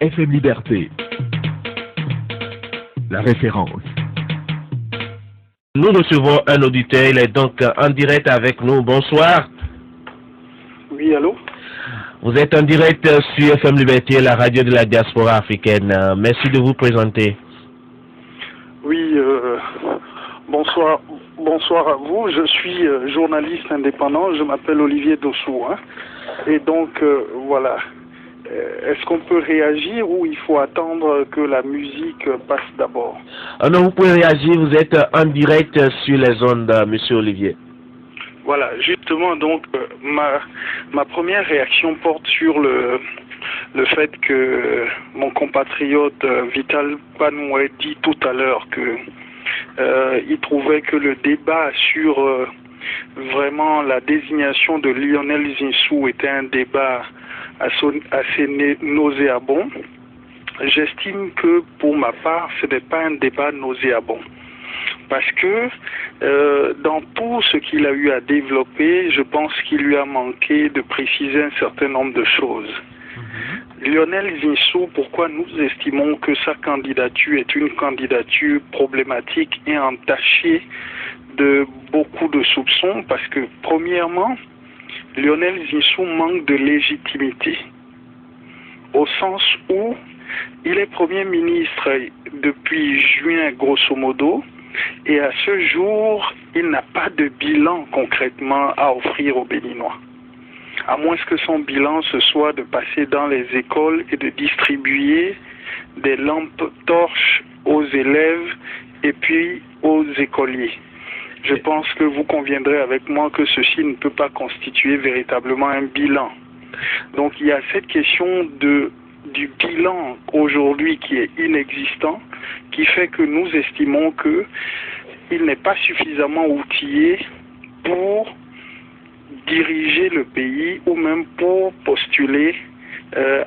FM Liberté, la référence. Nous recevons un auditeur, il est donc en direct avec nous. Bonsoir. Oui, allô? Vous êtes en direct sur FM Liberté, la radio de la diaspora africaine. Merci de vous présenter. Oui, bonsoir à vous. Je suis journaliste indépendant, je m'appelle Olivier Dossou. Et donc, voilà. Est-ce qu'on peut réagir ou il faut attendre que la musique passe d'abord? Non, vous pouvez réagir, vous êtes en direct sur les ondes, monsieur Olivier. Voilà, justement, donc, ma première réaction porte sur le fait que mon compatriote Vital Panoué dit tout à l'heure que il trouvait que le débat sur vraiment la désignation de Lionel Zinsou était un débat assez nauséabond. J'estime que pour ma part, ce n'est pas un débat nauséabond. Parce que dans tout ce qu'il a eu à développer, je pense qu'il lui a manqué de préciser un certain nombre de choses. Lionel Zinsou, pourquoi nous estimons que sa candidature est une candidature problématique et entachée de beaucoup de soupçons? Parce que, premièrement, Lionel Zinsou manque de légitimité, au sens où il est Premier ministre depuis juin, grosso modo, et à ce jour, il n'a pas de bilan concrètement à offrir aux Béninois. À moins que son bilan ce soit de passer dans les écoles et de distribuer des lampes torches aux élèves et puis aux écoliers. Je pense que vous conviendrez avec moi que ceci ne peut pas constituer véritablement un bilan. Donc il y a cette question du bilan aujourd'hui qui est inexistant, qui fait que nous estimons qu'il n'est pas suffisamment outillé pour diriger le pays ou même pour postuler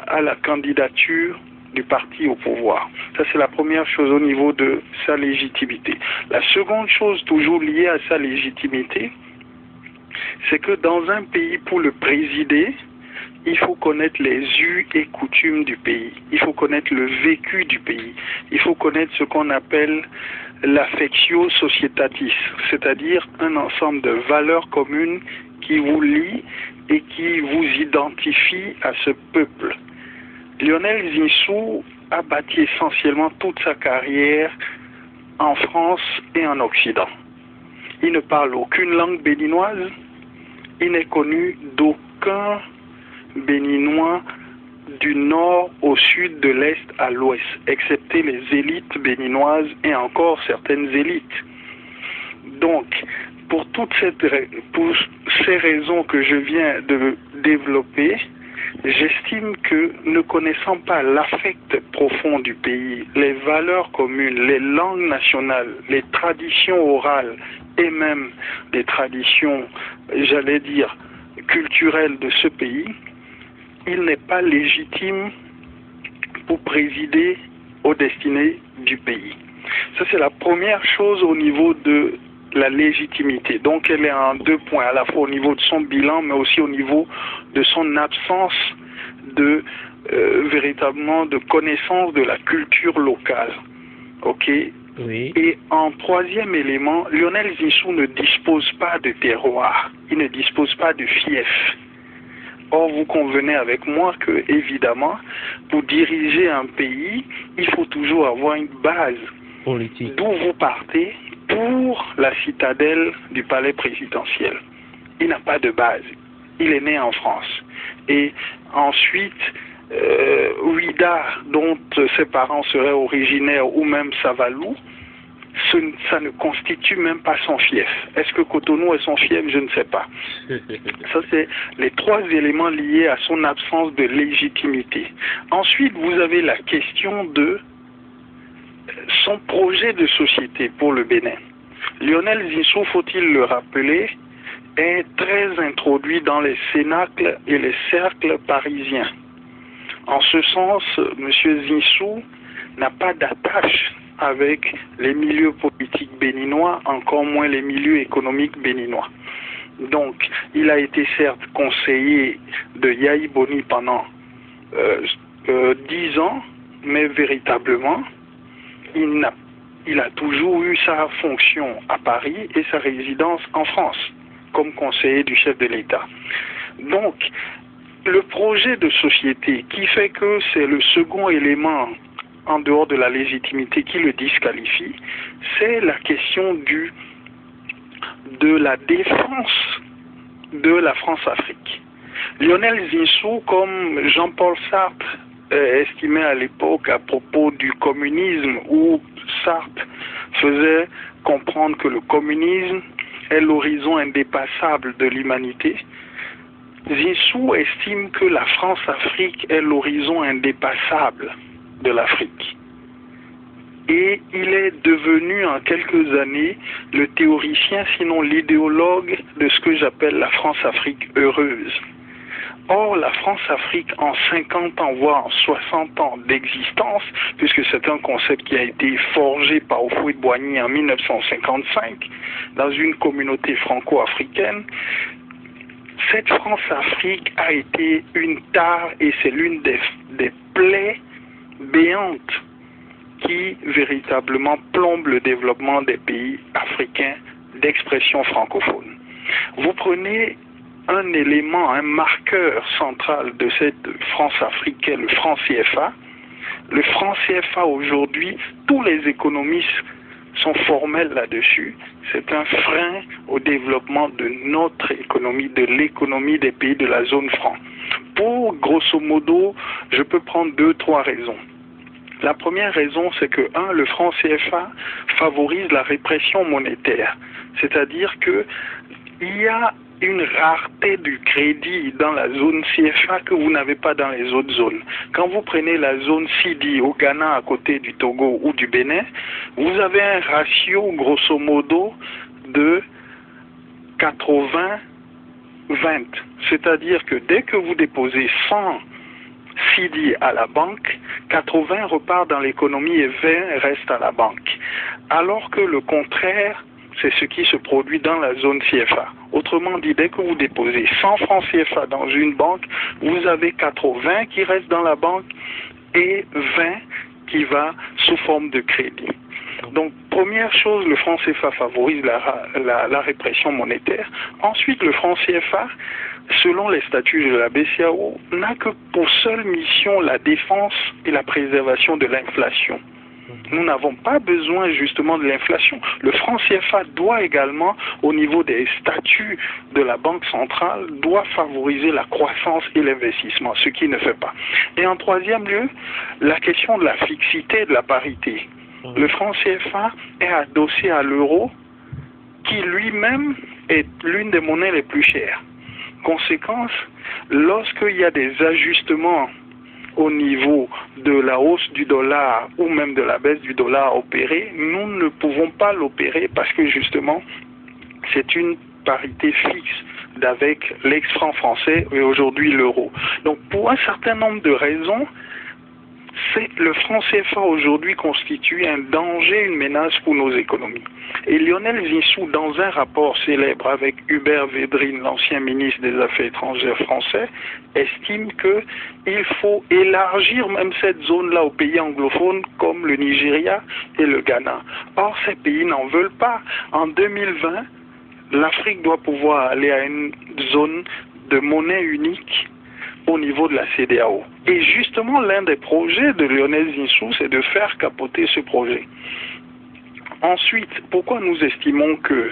à la candidature du parti au pouvoir. Ça, c'est la première chose au niveau de sa légitimité. La seconde chose, toujours liée à sa légitimité, c'est que dans un pays, pour le présider, il faut connaître les us et coutumes du pays. Il faut connaître le vécu du pays. Il faut connaître ce qu'on appelle l'affectio societatis, c'est-à-dire un ensemble de valeurs communes qui vous lient et qui vous identifient à ce peuple. Lionel Zinsou a bâti essentiellement toute sa carrière en France et en Occident. Il ne parle aucune langue béninoise. Il n'est connu d'aucun Béninois du nord au sud, de l'est à l'ouest, excepté les élites béninoises et encore certaines élites. Donc, pour ces raisons que je viens de développer, j'estime que ne connaissant pas l'affect profond du pays, les valeurs communes, les langues nationales, les traditions orales et même les traditions, j'allais dire, culturelles de ce pays, il n'est pas légitime pour présider aux destinées du pays. Ça, c'est la première chose au niveau de la légitimité. Donc, elle est en deux points, à la fois au niveau de son bilan, mais aussi au niveau de son absence de véritablement de connaissance de la culture locale. OK? Oui. Et en troisième élément, Lionel Zinsou ne dispose pas de terroir. Il ne dispose pas de fief. Or, vous convenez avec moi que, évidemment, pour diriger un pays, il faut toujours avoir une base Politique. d'où vous partez pour la citadelle du palais présidentiel. Il n'a pas de base. Il est né en France. Et ensuite, Ouida, dont ses parents seraient originaires, ou même Savalou, ça ne constitue même pas son fief. Est-ce que Cotonou est son fief? Je ne sais pas. Ça, c'est les trois éléments liés à son absence de légitimité. Ensuite, vous avez la question de son projet de société pour le Bénin. Lionel Zinsou, faut-il le rappeler, est très introduit dans les cénacles et les cercles parisiens. En ce sens, M. Zinsou n'a pas d'attache avec les milieux politiques béninois, encore moins les milieux économiques béninois. Donc, il a été certes conseiller de Yahi Boni pendant 10 ans, mais véritablement, il a toujours eu sa fonction à Paris et sa résidence en France, comme conseiller du chef de l'État. Donc, le projet de société qui fait que c'est le second élément en dehors de la légitimité qui le disqualifie, c'est la question de la défense de la France-Afrique. Lionel Zinsou, comme Jean-Paul Sartre estimait à l'époque à propos du communisme, où Sartre faisait comprendre que le communisme est l'horizon indépassable de l'humanité, Zinsou estime que la France-Afrique est l'horizon indépassable de l'Afrique. Et il est devenu en quelques années le théoricien, sinon l'idéologue de ce que j'appelle la France-Afrique heureuse. Or, la France-Afrique, en 50 ans, voire en 60 ans d'existence, puisque c'est un concept qui a été forgé par Houphouët-Boigny en 1955, dans une communauté franco-africaine, cette France-Afrique a été une tare et c'est l'une des plaies béantes qui véritablement plombe le développement des pays africains d'expression francophone. Vous prenez un élément, un marqueur central de cette France africaine, le franc CFA. Le franc CFA aujourd'hui, tous les économistes sont formels là-dessus. C'est un frein au développement de notre économie, de l'économie des pays de la zone franc. Pour, grosso modo, je peux prendre 2-3 raisons. La première raison, c'est que, le franc CFA favorise la répression monétaire. C'est-à-dire qu'il y a une rareté du crédit dans la zone CFA que vous n'avez pas dans les autres zones. Quand vous prenez la zone Sidi au Ghana à côté du Togo ou du Bénin, vous avez un ratio grosso modo de 80-20. C'est-à-dire que dès que vous déposez 100 Sidi à la banque, 80 repart dans l'économie et 20 reste à la banque. Alors que le contraire, c'est ce qui se produit dans la zone CFA. Autrement dit, dès que vous déposez 100 francs CFA dans une banque, vous avez 80 qui restent dans la banque et 20 qui va sous forme de crédit. Donc, première chose, le franc CFA favorise la répression monétaire. Ensuite, le franc CFA, selon les statuts de la BCEAO, n'a que pour seule mission la défense et la préservation de l'inflation. Nous n'avons pas besoin justement de l'inflation. Le franc CFA doit également, au niveau des statuts de la Banque centrale, doit favoriser la croissance et l'investissement, ce qui ne fait pas. Et en troisième lieu, la question de la fixité de la parité. Le franc CFA est adossé à l'euro, qui lui-même est l'une des monnaies les plus chères. Conséquence, lorsqu'il y a des ajustements au niveau de la hausse du dollar ou même de la baisse du dollar opérée, nous ne pouvons pas l'opérer parce que justement, c'est une parité fixe avec l'ex-franc français et aujourd'hui l'euro. Donc pour un certain nombre de raisons, le franc CFA aujourd'hui constitue un danger, une menace pour nos économies. Et Lionel Zinsou, dans un rapport célèbre avec Hubert Védrine, l'ancien ministre des Affaires étrangères français, estime qu'il faut élargir même cette zone-là aux pays anglophones comme le Nigeria et le Ghana. Or, ces pays n'en veulent pas. En 2020, l'Afrique doit pouvoir aller à une zone de monnaie unique au niveau de la CEDEAO. Et justement, l'un des projets de Lionel Zinsou, c'est de faire capoter ce projet. Ensuite, pourquoi nous estimons que,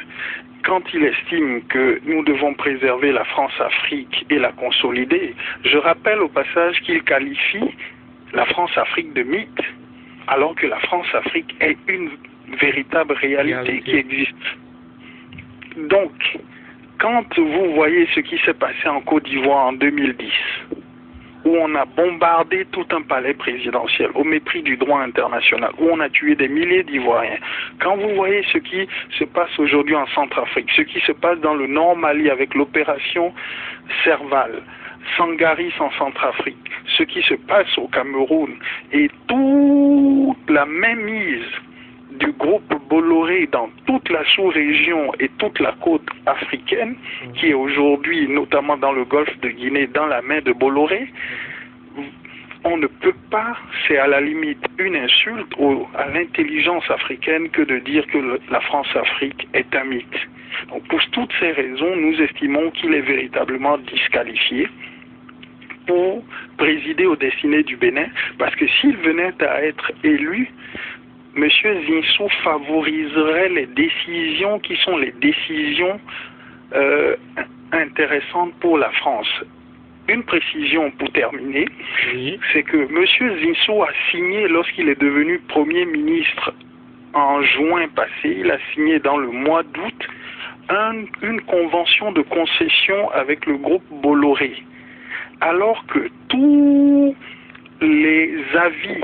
quand il estime que nous devons préserver la France-Afrique et la consolider, je rappelle au passage qu'il qualifie la France-Afrique de mythe, alors que la France-Afrique est une véritable réalité qui existe. Donc, quand vous voyez ce qui s'est passé en Côte d'Ivoire en 2010, où on a bombardé tout un palais présidentiel au mépris du droit international, où on a tué des milliers d'Ivoiriens, quand vous voyez ce qui se passe aujourd'hui en Centrafrique, ce qui se passe dans le Nord Mali avec l'opération Serval, Sangaris en Centrafrique, ce qui se passe au Cameroun, et toute la mainmise du groupe Bolloré dans toute la sous-région et toute la côte africaine, qui est aujourd'hui, notamment dans le golfe de Guinée, dans la main de Bolloré, on ne peut pas, c'est à la limite une insulte à l'intelligence africaine que de dire que la France-Afrique est un mythe. Donc pour toutes ces raisons, nous estimons qu'il est véritablement disqualifié pour présider aux destinées du Bénin, parce que s'il venait à être élu, M. Zinsou favoriserait les décisions qui sont les décisions intéressantes pour la France. Une précision pour terminer, oui, c'est que M. Zinsou a signé, lorsqu'il est devenu Premier ministre en juin passé, il a signé dans le mois d'août une convention de concession avec le groupe Bolloré, alors que tous les avis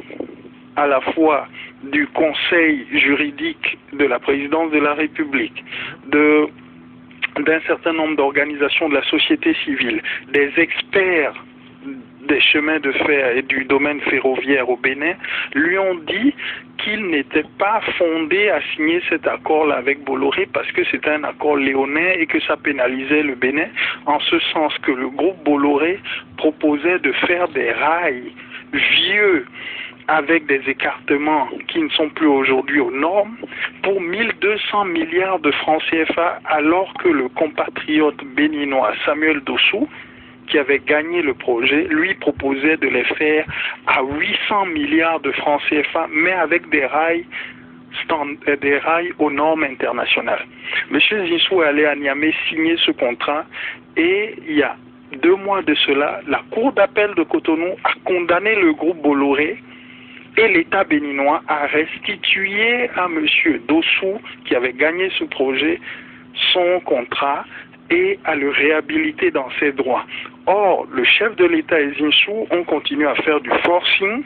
à la fois du Conseil juridique de la présidence de la République, d'un certain nombre d'organisations de la société civile, des experts des chemins de fer et du domaine ferroviaire au Bénin, lui ont dit qu'il n'était pas fondé à signer cet accord-là avec Bolloré parce que c'était un accord léonin et que ça pénalisait le Bénin, en ce sens que le groupe Bolloré proposait de faire des rails vieux avec des écartements qui ne sont plus aujourd'hui aux normes, pour 1200 milliards de francs CFA, alors que le compatriote béninois Samuel Dossou, qui avait gagné le projet, lui proposait de les faire à 800 milliards de francs CFA, mais avec des rails aux normes internationales. M. Zinsou est allé à Niamey signer ce contrat et il y a 2 mois de cela, la Cour d'appel de Cotonou a condamné le groupe Bolloré et l'État béninois a restitué à M. Dossou, qui avait gagné ce projet, son contrat et à le réhabiliter dans ses droits. Or, le chef de l'État et Zinsou ont continué à faire du forcing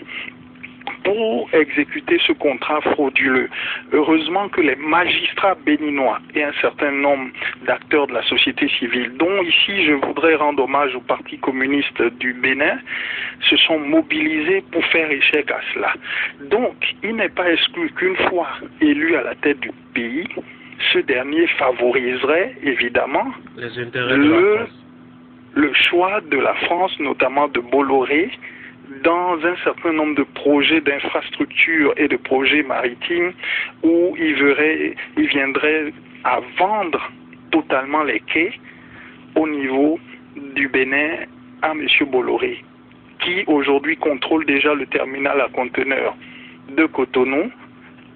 pour exécuter ce contrat frauduleux. Heureusement que les magistrats béninois et un certain nombre d'acteurs de la société civile, dont ici je voudrais rendre hommage au Parti communiste du Bénin, se sont mobilisés pour faire échec à cela. Donc, il n'est pas exclu qu'une fois élu à la tête du pays, ce dernier favoriserait évidemment les intérêts de la France. Le choix de la France, notamment de Bolloré, dans un certain nombre de projets d'infrastructures et de projets maritimes où il viendrait à vendre totalement les quais au niveau du Bénin à M. Bolloré, qui aujourd'hui contrôle déjà le terminal à conteneurs de Cotonou,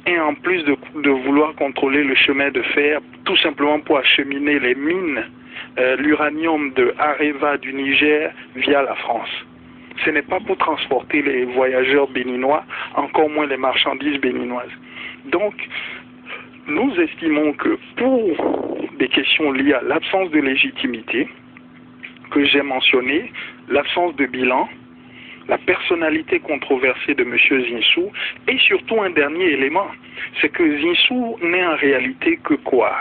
et en plus de vouloir contrôler le chemin de fer, tout simplement pour acheminer les mines, l'uranium de Areva du Niger via la France. Ce n'est pas pour transporter les voyageurs béninois, encore moins les marchandises béninoises. Donc, nous estimons que pour des questions liées à l'absence de légitimité, que j'ai mentionné, l'absence de bilan, la personnalité controversée de M. Zinsou, et surtout un dernier élément, c'est que Zinsou n'est en réalité que quoi?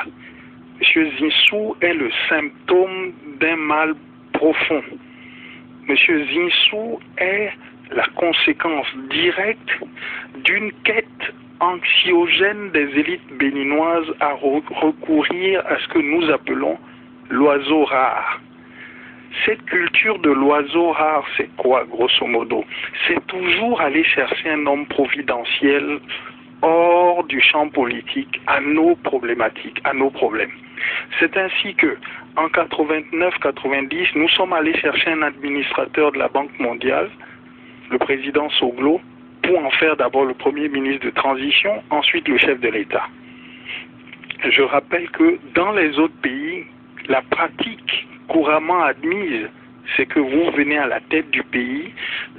M. Zinsou est le symptôme d'un mal profond. M. Zinsou est la conséquence directe d'une quête anxiogène des élites béninoises à recourir à ce que nous appelons l'oiseau rare. Cette culture de l'oiseau rare, c'est quoi, grosso modo? C'est toujours aller chercher un homme providentiel hors du champ politique à nos problématiques, à nos problèmes. C'est ainsi que, en 89-90, nous sommes allés chercher un administrateur de la Banque mondiale, le président Soglo, pour en faire d'abord le premier ministre de transition, ensuite le chef de l'État. Je rappelle que dans les autres pays, la pratique couramment admise, c'est que vous venez à la tête du pays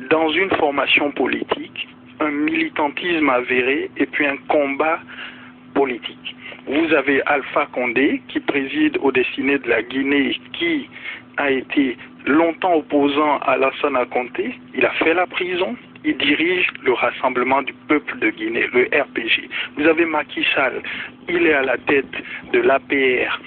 dans une formation politique, un militantisme avéré et puis un combat politique. Vous avez Alpha Condé qui préside aux destinées de la Guinée, qui a été longtemps opposant à Lassana Conté. Il a fait la prison. Il dirige le Rassemblement du Peuple de Guinée, le RPG. Vous avez Macky Sall. Il est à la tête de l'APR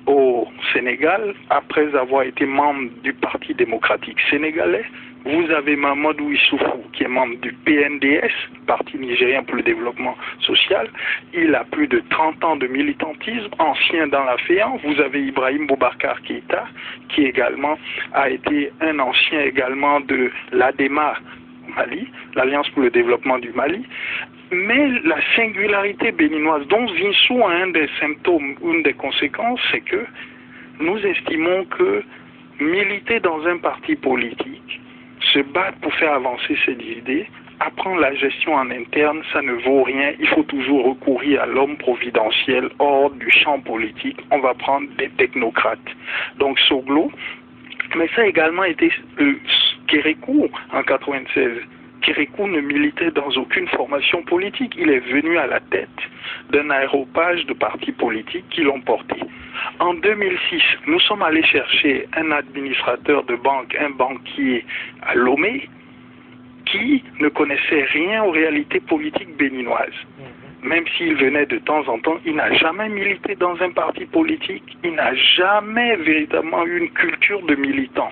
au Sénégal, après avoir été membre du Parti démocratique sénégalais. Vous avez Mamadou Issoufou, qui est membre du PNDS, Parti nigérien pour le développement social. Il a plus de 30 ans de militantisme, ancien dans la FEAN. Vous avez Ibrahim Boubacar Keïta, qui également a été un ancien également de l'ADEMA, Mali, l'Alliance pour le développement du Mali. Mais la singularité béninoise, dont Zinsou a un des symptômes, une des conséquences, c'est que nous estimons que militer dans un parti politique, se battre pour faire avancer ses idées, apprendre la gestion en interne, ça ne vaut rien. Il faut toujours recourir à l'homme providentiel hors du champ politique. On va prendre des technocrates. Donc Soglo, mais ça a également été Kérékou en 96. Kérékou ne militait dans aucune formation politique. Il est venu à la tête d'un aéropage de partis politiques qui l'ont porté. En 2006, nous sommes allés chercher un administrateur de banque, un banquier à Lomé, qui ne connaissait rien aux réalités politiques béninoises. Même s'il venait de temps en temps, il n'a jamais milité dans un parti politique, il n'a jamais véritablement eu une culture de militant.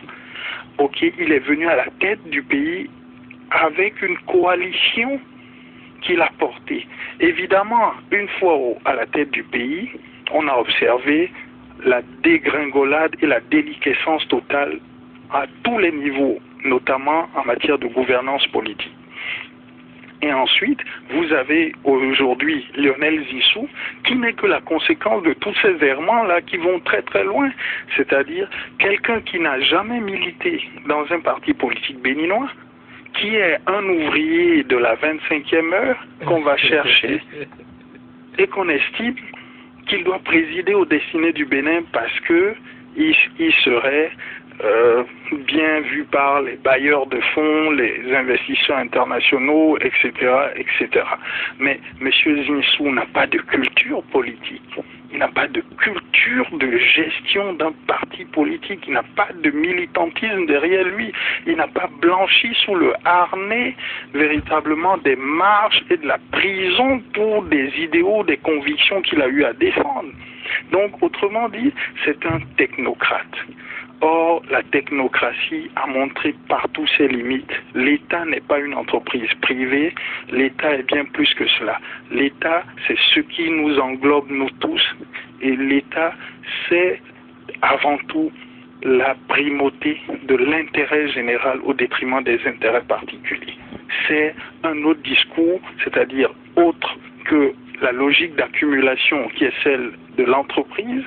Ok, il est venu à la tête du pays avec une coalition qu'il a portée. Évidemment, une fois à la tête du pays, on a observé la dégringolade et la déliquescence totale à tous les niveaux, notamment en matière de gouvernance politique. Et ensuite, vous avez aujourd'hui Lionel Zinsou, qui n'est que la conséquence de tous ces errements-là qui vont très très loin. C'est-à-dire quelqu'un qui n'a jamais milité dans un parti politique béninois, qui est un ouvrier de la 25e heure qu'on va chercher et qu'on estime qu'il doit présider aux destinées du Bénin parce que il serait bien vu par les bailleurs de fonds, les investisseurs internationaux, etc., etc. Mais M. Zinsou n'a pas de culture politique. Il n'a pas de culture de gestion d'un parti politique. Il n'a pas de militantisme derrière lui. Il n'a pas blanchi sous le harnais véritablement des marches et de la prison pour des idéaux, des convictions qu'il a eu à défendre. Donc, autrement dit, c'est un technocrate. Or, la technocratie a montré partout ses limites. L'État n'est pas une entreprise privée, l'État est bien plus que cela. L'État, c'est ce qui nous englobe, nous tous, et l'État, c'est avant tout la primauté de l'intérêt général au détriment des intérêts particuliers. C'est un autre discours, c'est-à-dire autre que la logique d'accumulation qui est celle de l'entreprise.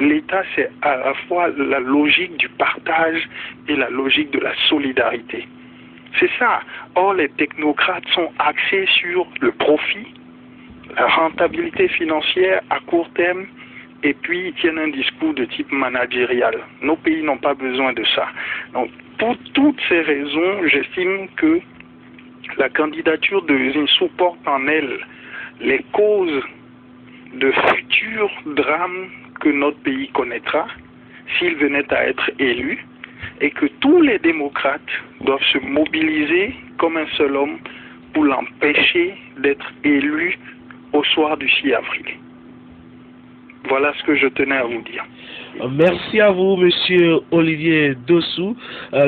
L'État, c'est à la fois la logique du partage et la logique de la solidarité. C'est ça. Or, les technocrates sont axés sur le profit, la rentabilité financière à court terme, et puis ils tiennent un discours de type managérial. Nos pays n'ont pas besoin de ça. Donc, pour toutes ces raisons, j'estime que la candidature de Zinsou porte en elle les causes de futurs drames que notre pays connaîtra s'il venait à être élu, et que tous les démocrates doivent se mobiliser comme un seul homme pour l'empêcher d'être élu au soir du 6 avril. Voilà ce que je tenais à vous dire. Merci à vous, Monsieur Olivier Dossou.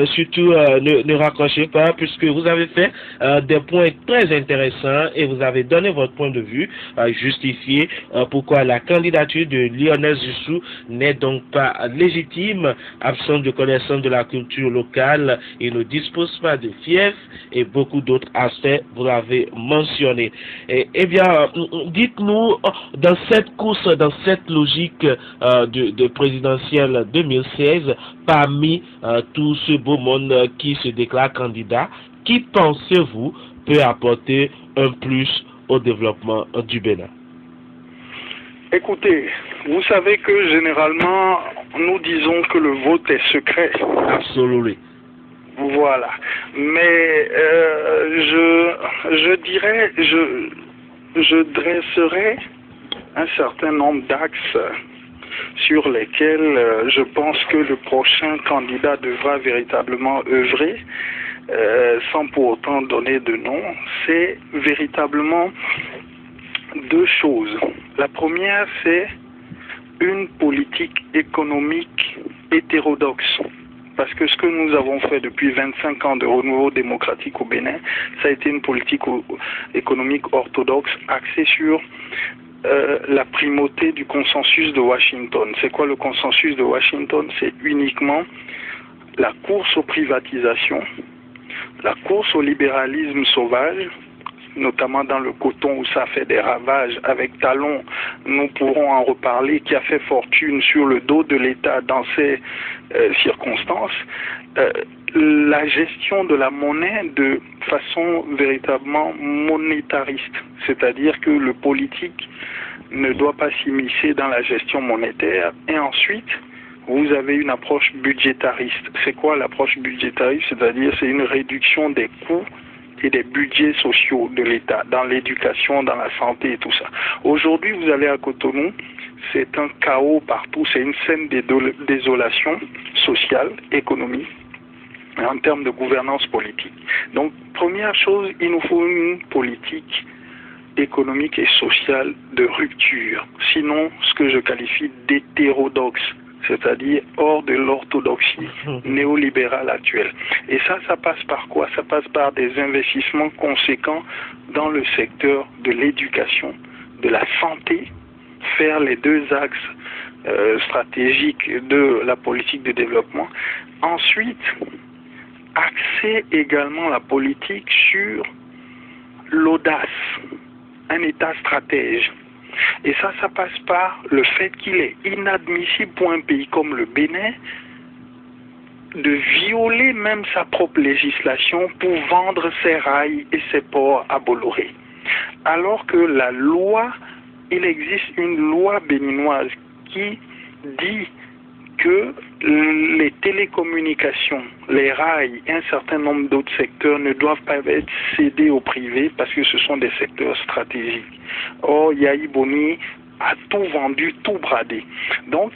Surtout, ne raccrochez pas, puisque vous avez fait des points très intéressants et vous avez donné votre point de vue, justifié pourquoi la candidature de Lionel Zinsou n'est donc pas légitime, absent de connaissance de la culture locale et ne dispose pas de fief et beaucoup d'autres aspects, vous l'avez mentionné. Eh bien, dites-nous, dans cette course, dans cette logique de présidentielle 2016, parmi tout ce beau monde qui se déclare candidat, qui pensez-vous peut apporter un plus au développement du Bénin? Écoutez, vous savez que généralement, nous disons que le vote est secret. Absolument. Voilà. Mais je dirais, je dresserai un certain nombre d'axes sur lesquels je pense que le prochain candidat devra véritablement œuvrer, sans pour autant donner de nom. C'est véritablement deux choses. La première, c'est une politique économique hétérodoxe. Parce que ce que nous avons fait depuis 25 ans de renouveau démocratique au Bénin, ça a été une politique économique orthodoxe axée sur la primauté du consensus de Washington. C'est quoi le consensus de Washington? C'est uniquement la course aux privatisations, La course au libéralisme sauvage, notamment dans le coton où ça fait des ravages avec Talon, nous pourrons en reparler, qui a fait fortune sur le dos de l'État dans ces circonstances. La gestion de la monnaie de façon véritablement monétariste, c'est-à-dire que le politique ne doit pas s'immiscer dans la gestion monétaire. Et ensuite, vous avez une approche budgétariste. C'est quoi l'approche budgétariste? C'est-à-dire c'est une réduction des coûts et des budgets sociaux de l'État, dans l'éducation, dans la santé et tout ça. Aujourd'hui, vous allez à Cotonou, c'est un chaos partout, c'est une scène de désolation sociale, économique, en termes de gouvernance politique. Donc, première chose, il nous faut une politique économique et sociale de rupture, sinon ce que je qualifie d'hétérodoxe, c'est-à-dire hors de l'orthodoxie néolibérale actuelle. Et ça passe par quoi? Ça passe par des investissements conséquents dans le secteur de l'éducation, de la santé, faire les deux axes stratégiques de la politique de développement. Ensuite, axer également la politique sur l'audace, un État stratège. Et ça passe par le fait qu'il est inadmissible pour un pays comme le Bénin de violer même sa propre législation pour vendre ses rails et ses ports à Bolloré. Alors que la loi, il existe une loi béninoise qui dit que les télécommunications, les rails et un certain nombre d'autres secteurs ne doivent pas être cédés au privé parce que ce sont des secteurs stratégiques. Or, Yahi Boni a tout vendu, tout bradé. Donc,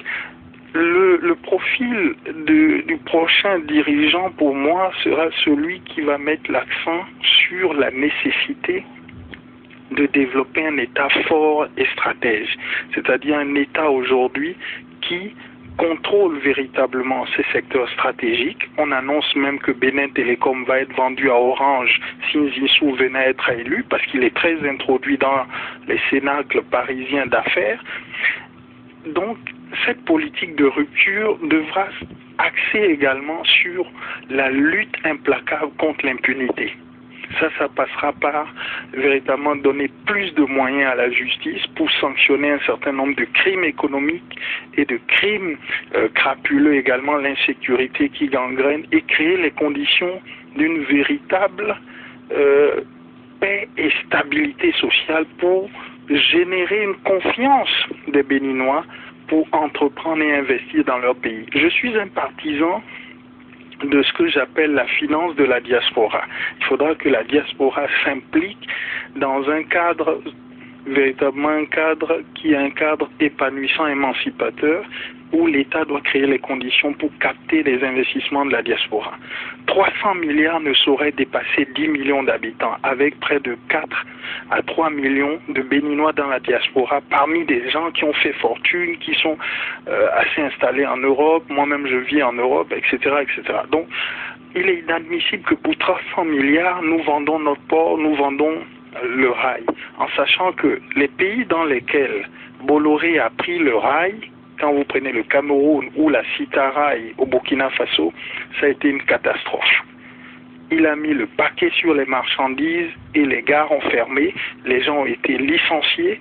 le profil du prochain dirigeant, pour moi, sera celui qui va mettre l'accent sur la nécessité de développer un État fort et stratège, c'est-à-dire un État aujourd'hui qui contrôle véritablement ces secteurs stratégiques. On annonce même que Bénin Télécom va être vendu à Orange si Nzissou venait à être élu, parce qu'il est très introduit dans les cénacles parisiens d'affaires. Donc, cette politique de rupture devra axer également sur la lutte implacable contre l'impunité. Ça passera par véritablement donner plus de moyens à la justice pour sanctionner un certain nombre de crimes économiques et de crimes crapuleux également, l'insécurité qui gangrène, et créer les conditions d'une véritable paix et stabilité sociale pour générer une confiance des Béninois pour entreprendre et investir dans leur pays. Je suis un partisan de ce que j'appelle la finance de la diaspora. Il faudra que la diaspora s'implique dans un cadre, véritablement un cadre qui est un cadre épanouissant, émancipateur, où l'État doit créer les conditions pour capter les investissements de la diaspora. 300 milliards ne sauraient dépasser 10 millions d'habitants, avec près de 4 à 3 millions de Béninois dans la diaspora, parmi des gens qui ont fait fortune, qui sont assez installés en Europe, moi-même je vis en Europe, etc., etc. Donc, il est inadmissible que pour 300 milliards, nous vendons notre port, nous vendons le rail, en sachant que les pays dans lesquels Bolloré a pris le rail, quand vous prenez le Cameroun ou la Citarail au Burkina Faso, ça a été une catastrophe. Il a mis le paquet sur les marchandises et les gares ont fermé, les gens ont été licenciés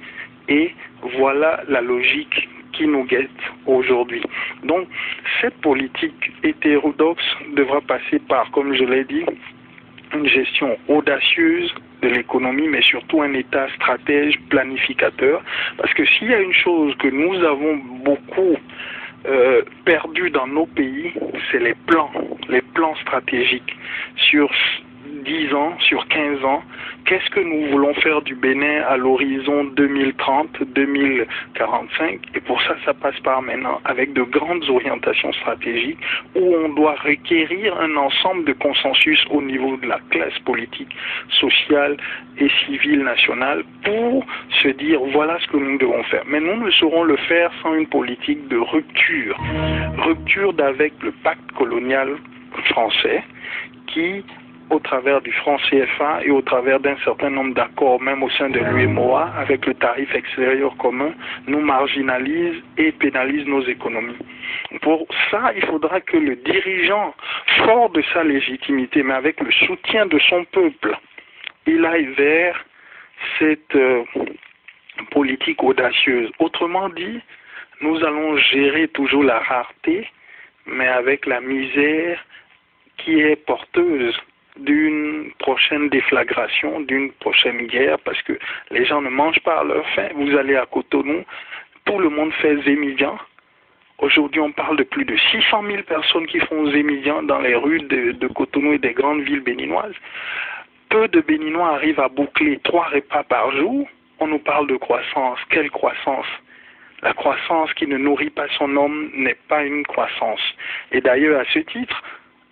et voilà la logique qui nous guette aujourd'hui. Donc, cette politique hétérodoxe devra passer par, comme je l'ai dit, une gestion audacieuse de l'économie, mais surtout un État stratège, planificateur. Parce que s'il y a une chose que nous avons beaucoup perdu dans nos pays, c'est les plans stratégiques sur 10 ans, sur 15 ans. Qu'est-ce que nous voulons faire du Bénin à l'horizon 2030, 2045? Et pour ça, ça passe par maintenant avec de grandes orientations stratégiques où on doit requérir un ensemble de consensus au niveau de la classe politique, sociale et civile nationale pour se dire voilà ce que nous devons faire. Mais nous ne saurons le faire sans une politique de rupture. Rupture d'avec le pacte colonial français qui au travers du franc CFA et au travers d'un certain nombre d'accords, même au sein de l'UEMOA, avec le tarif extérieur commun, nous marginalise et pénalise nos économies. Pour ça, il faudra que le dirigeant, fort de sa légitimité, mais avec le soutien de son peuple, il aille vers cette politique audacieuse. Autrement dit, nous allons gérer toujours la rareté, mais avec la misère qui est porteuse d'une prochaine déflagration, d'une prochaine guerre, parce que les gens ne mangent pas à leur faim. Vous allez à Cotonou, tout le monde fait zémidjan. Aujourd'hui, on parle de plus de 600 000 personnes qui font zémidjan dans les rues de Cotonou et des grandes villes béninoises. Peu de Béninois arrivent à boucler 3 repas par jour. On nous parle de croissance. Quelle croissance? La croissance qui ne nourrit pas son homme n'est pas une croissance. Et d'ailleurs, à ce titre,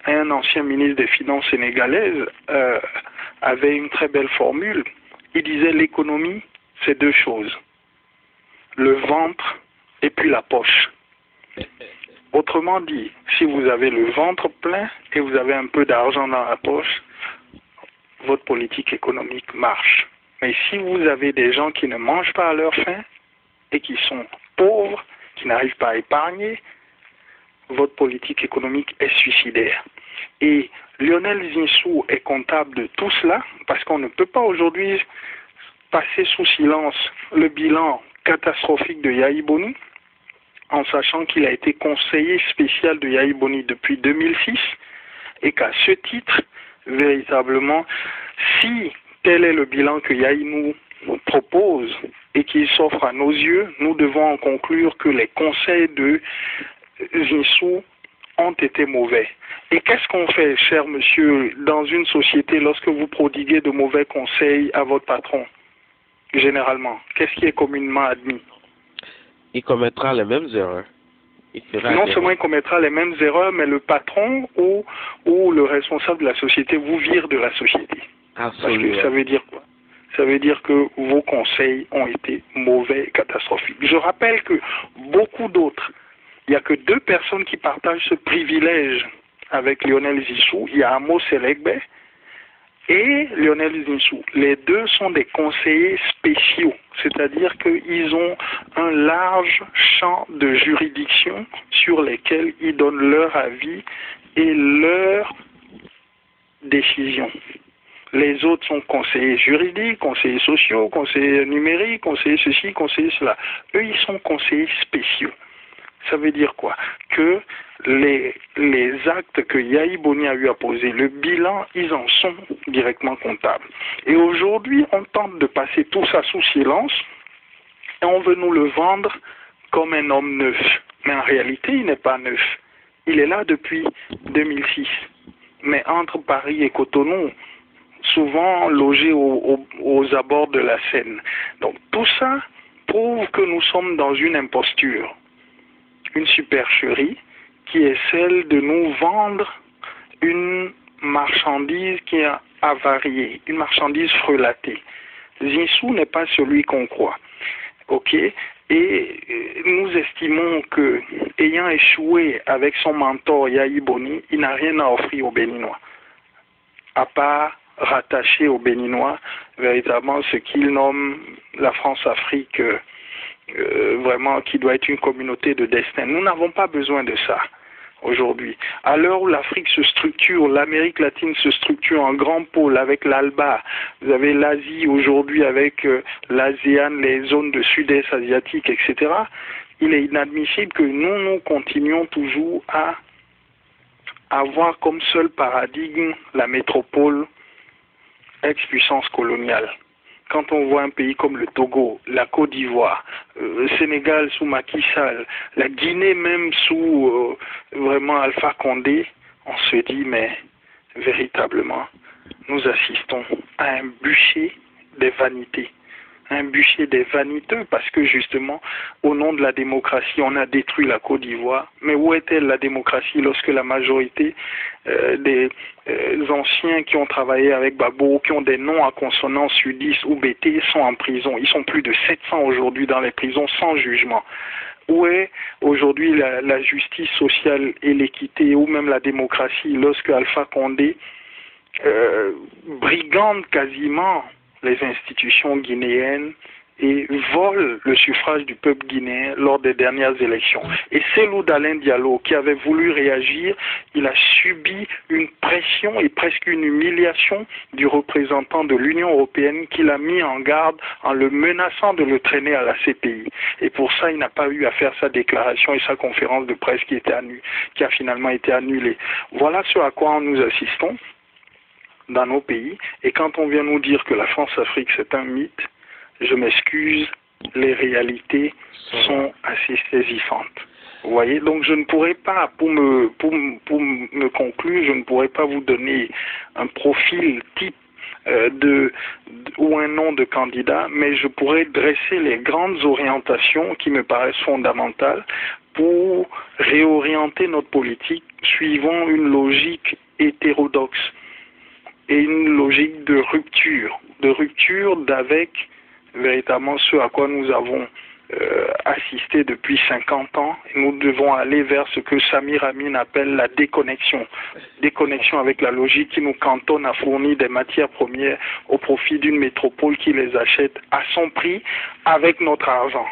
un ancien ministre des Finances sénégalaise avait une très belle formule. Il disait l'économie, c'est 2 choses. Le ventre et puis la poche. Autrement dit, si vous avez le ventre plein et vous avez un peu d'argent dans la poche, votre politique économique marche. Mais si vous avez des gens qui ne mangent pas à leur faim et qui sont pauvres, qui n'arrivent pas à épargner, votre politique économique est suicidaire. Et Lionel Zinsou est comptable de tout cela parce qu'on ne peut pas aujourd'hui passer sous silence le bilan catastrophique de Yahi Boni, en sachant qu'il a été conseiller spécial de Yahi Boni depuis 2006 et qu'à ce titre, véritablement, si tel est le bilan que Yahi nous propose et qu'il s'offre à nos yeux, nous devons en conclure que les conseils de Zinsou ont été mauvais. Et qu'est-ce qu'on fait, cher monsieur, dans une société lorsque vous prodiguez de mauvais conseils à votre patron? Généralement, qu'est-ce qui est communément admis? Il commettra les mêmes erreurs. Non seulement il commettra les mêmes erreurs, mais le patron ou le responsable de la société vous vire de la société. Absolument. Parce que ça veut dire quoi? Ça veut dire que vos conseils ont été mauvais, catastrophiques. Je rappelle que beaucoup d'autres, il n'y a que 2 personnes qui partagent ce privilège avec Lionel Zinsou. Il y a Amos Elegbe et Lionel Zinsou. Les 2 sont des conseillers spéciaux, c'est-à-dire qu'ils ont un large champ de juridiction sur lesquels ils donnent leur avis et leurs décisions. Les autres sont conseillers juridiques, conseillers sociaux, conseillers numériques, conseillers ceci, conseillers cela. Eux, ils sont conseillers spéciaux. Ça veut dire quoi? Que les actes que Yahi Boni a eu à poser, le bilan, ils en sont directement comptables. Et aujourd'hui, on tente de passer tout ça sous silence et on veut nous le vendre comme un homme neuf. Mais en réalité, il n'est pas neuf. Il est là depuis 2006. Mais entre Paris et Cotonou, souvent logé aux abords de la Seine. Donc tout ça prouve que nous sommes dans une imposture, une supercherie qui est celle de nous vendre une marchandise qui est avariée, une marchandise frelatée. Zinsou n'est pas celui qu'on croit. Ok? Et nous estimons que, ayant échoué avec son mentor Yahi Boni, il n'a rien à offrir aux Béninois, à part rattaché aux Béninois véritablement ce qu'il nomme la France-Afrique, vraiment qui doit être une communauté de destin. Nous n'avons pas besoin de ça aujourd'hui. À l'heure où l'Afrique se structure, l'Amérique latine se structure en grand pôle avec l'ALBA, vous avez l'Asie aujourd'hui avec l'ASEAN, les zones de sud-est asiatique, etc. Il est inadmissible que nous continuions toujours à avoir comme seul paradigme la métropole ex-puissance coloniale. Quand on voit un pays comme le Togo, la Côte d'Ivoire, le Sénégal sous Macky Sall, la Guinée même sous vraiment Alpha Condé, on se dit mais véritablement nous assistons à un bûcher des vanités. Un bûcher des vaniteux parce que justement au nom de la démocratie on a détruit la Côte d'Ivoire. Mais où est-elle la démocratie lorsque la majorité des anciens qui ont travaillé avec Gbagbo, qui ont des noms à consonance sudiste ou BT sont en prison? Ils sont plus de 700 aujourd'hui dans les prisons sans jugement. Où est aujourd'hui la justice sociale et l'équité ou même la démocratie lorsque Alpha Condé brigandent quasiment les institutions guinéennes et volent le suffrage du peuple guinéen lors des dernières élections. Et Cellou Dalein Diallo, qui avait voulu réagir, il a subi une pression et presque une humiliation du représentant de l'Union européenne qui l'a mis en garde en le menaçant de le traîner à la CPI. Et pour ça, il n'a pas eu à faire sa déclaration et sa conférence de presse qui a finalement été annulée. Voilà ce à quoi nous assistons dans nos pays. Et quand on vient nous dire que la France-Afrique, c'est un mythe, je m'excuse, les réalités sont assez saisissantes. Vous voyez, donc je ne pourrais pas, pour me conclure, je ne pourrais pas vous donner un profil type ou un nom de candidat, mais je pourrais dresser les grandes orientations qui me paraissent fondamentales pour réorienter notre politique suivant une logique hétérodoxe et une logique de rupture d'avec véritablement ce à quoi nous avons assisté depuis 50 ans. Nous devons aller vers ce que Samir Amin appelle la déconnexion. Déconnexion avec la logique qui nous cantonne à fournir des matières premières au profit d'une métropole qui les achète à son prix avec notre argent,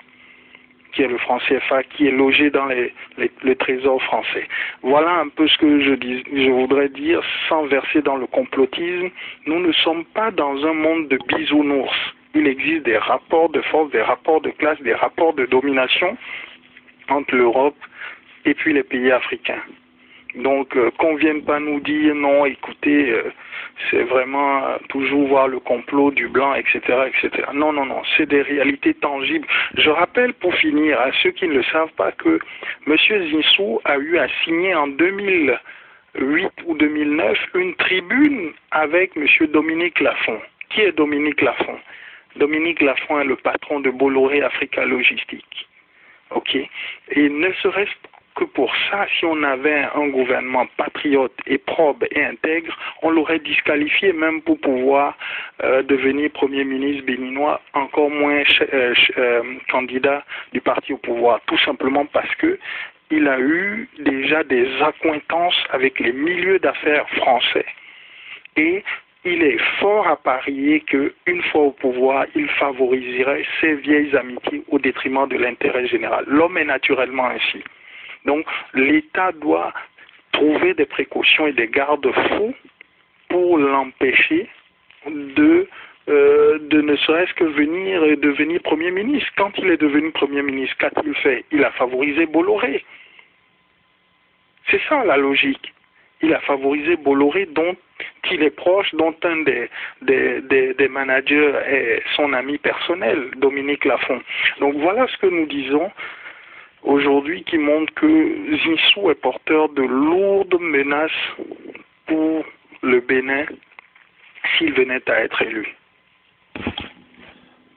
qui est le franc CFA, qui est logé dans le trésor français. Voilà un peu ce que je voudrais dire sans verser dans le complotisme. Nous ne sommes pas dans un monde de bisounours. Il existe des rapports de force, des rapports de classe, des rapports de domination entre l'Europe et puis les pays africains. Donc, qu'on ne vienne pas nous dire non, écoutez, c'est vraiment toujours voir le complot du blanc, etc., etc. Non, c'est des réalités tangibles. Je rappelle pour finir à ceux qui ne le savent pas que M. Zinsou a eu à signer en 2008 ou 2009 une tribune avec M. Dominique Lafont. Qui est Dominique Lafont? Dominique Lafont est le patron de Bolloré Africa Logistique. Ok. Et ne serait-ce que pour ça, si on avait un gouvernement patriote et probe et intègre, on l'aurait disqualifié même pour pouvoir devenir Premier ministre béninois, encore moins candidat du parti au pouvoir, tout simplement parce que il a eu déjà des accointances avec les milieux d'affaires français. Et il est fort à parier qu'une fois au pouvoir, il favoriserait ses vieilles amitiés au détriment de l'intérêt général. L'homme est naturellement ainsi. Donc, l'État doit trouver des précautions et des garde-fous pour l'empêcher de ne serait-ce que devenir Premier ministre. Quand il est devenu Premier ministre, qu'a-t-il fait? Il a favorisé Bolloré. C'est ça la logique. Il a favorisé Bolloré, dont il est proche, dont un des managers est son ami personnel, Dominique Lafont. Donc voilà ce que nous disons aujourd'hui qui montre que Zinsou est porteur de lourdes menaces pour le Bénin s'il venait à être élu.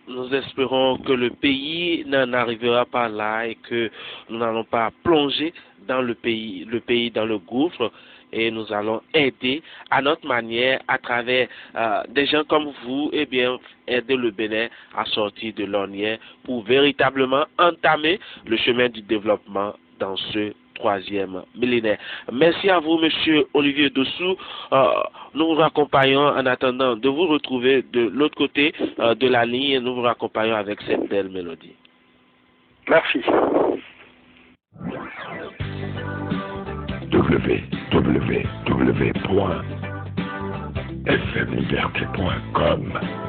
Nous espérons que le pays n'en arrivera pas là et que nous n'allons pas plonger dans le pays dans le gouffre, et nous allons aider à notre manière à travers des gens comme vous, et bien aider le Bénin à sortir de l'ornière pour véritablement entamer le chemin du développement dans ce troisième millénaire. Merci à vous, Monsieur Olivier Dossou. Nous vous raccompagnons en attendant de vous retrouver de l'autre côté de la ligne, et nous vous raccompagnons avec cette belle mélodie. Merci. www.fmliberté.com